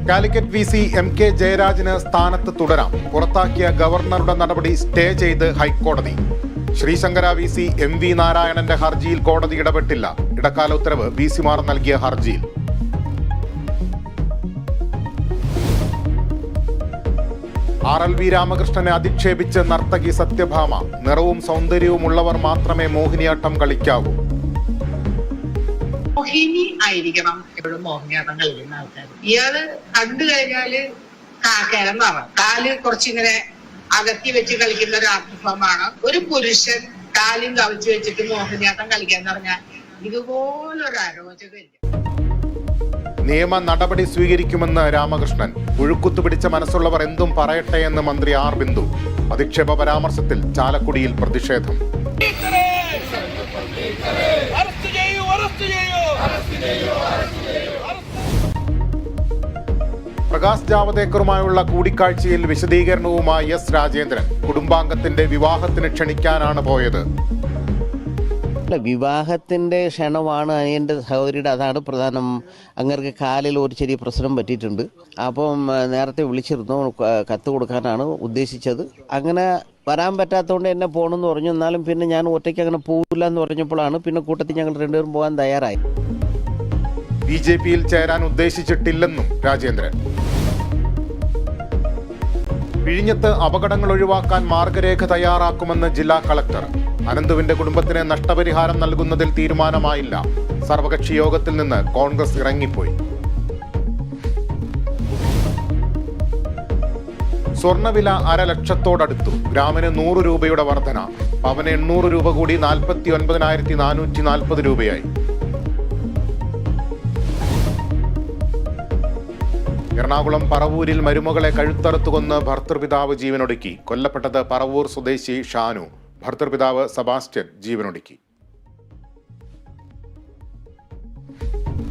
Calicut VC MK ജയരാജന് സ്ഥാനത്ത് തുടരാം. പുറത്താക്കിയ ഗവർണറുടെ നടപടി സ്റ്റേ ചെയ്ത് ഹൈക്കോടതി. ശ്രീശങ്കര VC MV നാരായണന്റെ ഹർജിയിൽ കോടതി ഇടപെട്ടില്ല. ഇടക്കാല ഉത്തരവ് VC മാർ നൽകിയ ഹർജിയിൽ. RLV രാമകൃഷ്ണനെ അധിക്ഷേപിച്ച് നർത്തകി സത്യഭാമ. നിറവും സൗന്ദര്യവും ഉള്ളവർ മാത്രമേ മോഹിനിയാട്ടം കളിക്കാവൂ. മോഹിനി ആയിരിക്കണം എപ്പോഴും മോഹിനിയാട്ടം കളിക്കുന്ന ആൾക്കാർ. ഇയാള് കണ്ടു കഴിഞ്ഞാല് കിടന്നാണ് കാല് കുറച്ചിങ്ങനെ അകത്തി വെച്ച് കളിക്കുന്ന ഒരു ആർട്ട് ഫോമാണ്. ഒരു പുരുഷൻ കാലും കവിച്ചു വെച്ചിട്ട് മോഹിനിയാട്ടം കളിക്കാന്ന് പറഞ്ഞാൽ ഇതുപോലൊരു അരോചകമില്ല. നിയമ നടപടി സ്വീകരിക്കുമെന്ന് രാമകൃഷ്ണൻ. പുഴുക്കുത്തു പിടിച്ച മനസ്സുള്ളവർ എന്തും പറയട്ടെ എന്ന് മന്ത്രി R ബിന്ദു. അധിക്ഷേപ പരാമർശത്തിൽ ചാലക്കുടിയിൽ പ്രതിഷേധം. പ്രകാശ് ജാവദേക്കറുമായുള്ള കൂടിക്കാഴ്ചയിൽ വിശദീകരണവുമായി S രാജേന്ദ്രൻ. കുടുംബാംഗത്തിന്റെ വിവാഹത്തിന് ക്ഷണിക്കാനാണ് പോയത്. വിവാഹത്തിൻ്റെ ക്ഷണമാണ് എൻ്റെ സഹോദരിയുടെ, അതാണ് പ്രധാനം. അങ്ങർക്ക് കാലിൽ ഒരു ചെറിയ പ്രശ്നം പറ്റിയിട്ടുണ്ട്. അപ്പം നേരത്തെ വിളിച്ചിരുന്നു, കത്ത് കൊടുക്കാനാണ് ഉദ്ദേശിച്ചത്. അങ്ങനെ വരാൻ പറ്റാത്തതുകൊണ്ട് എന്നെ പോകണമെന്ന് പറഞ്ഞു. എന്നാലും പിന്നെ ഞാൻ ഒറ്റയ്ക്ക് അങ്ങനെ പോകില്ല എന്ന് പറഞ്ഞപ്പോഴാണ് പിന്നെ കൂട്ടത്തിൽ ഞങ്ങൾ രണ്ടുപേരും പോകാൻ തയ്യാറായി. BJP-യിൽ ചേരാൻ ഉദ്ദേശിച്ചിട്ടില്ലെന്നും രാജേന്ദ്രൻ. വിഴിഞ്ഞത്ത് അപകടങ്ങൾ ഒഴിവാക്കാൻ മാർഗരേഖ തയ്യാറാക്കുമെന്ന് ജില്ലാ കളക്ടർ. അനന്തുവിന്റെ കുടുംബത്തിന് നഷ്ടപരിഹാരം നൽകുന്നതിൽ തീരുമാനമായില്ല. സർവകക്ഷി യോഗത്തിൽ നിന്ന് കോൺഗ്രസ് ഇറങ്ങിപ്പോയി. സ്വർണ്ണവില 1,00,000-ഓടടുത്തു. ഗ്രാമിന് 100 രൂപയുടെ വർധന. പവന് 800 രൂപ കൂടി 49,440 രൂപയായി. എറണാകുളം പറവൂരിൽ മരുമകളെ കഴുത്തറുത്തു കൊന്ന് ഭർതൃപിതാവ് ജീവനൊടുക്കി. കൊല്ലപ്പെട്ടത് പറവൂർ സ്വദേശി ഷാനു. ഭർതൃപിതാവ് സെബാസ്റ്റ്യൻ ജീവനൊടുക്കി.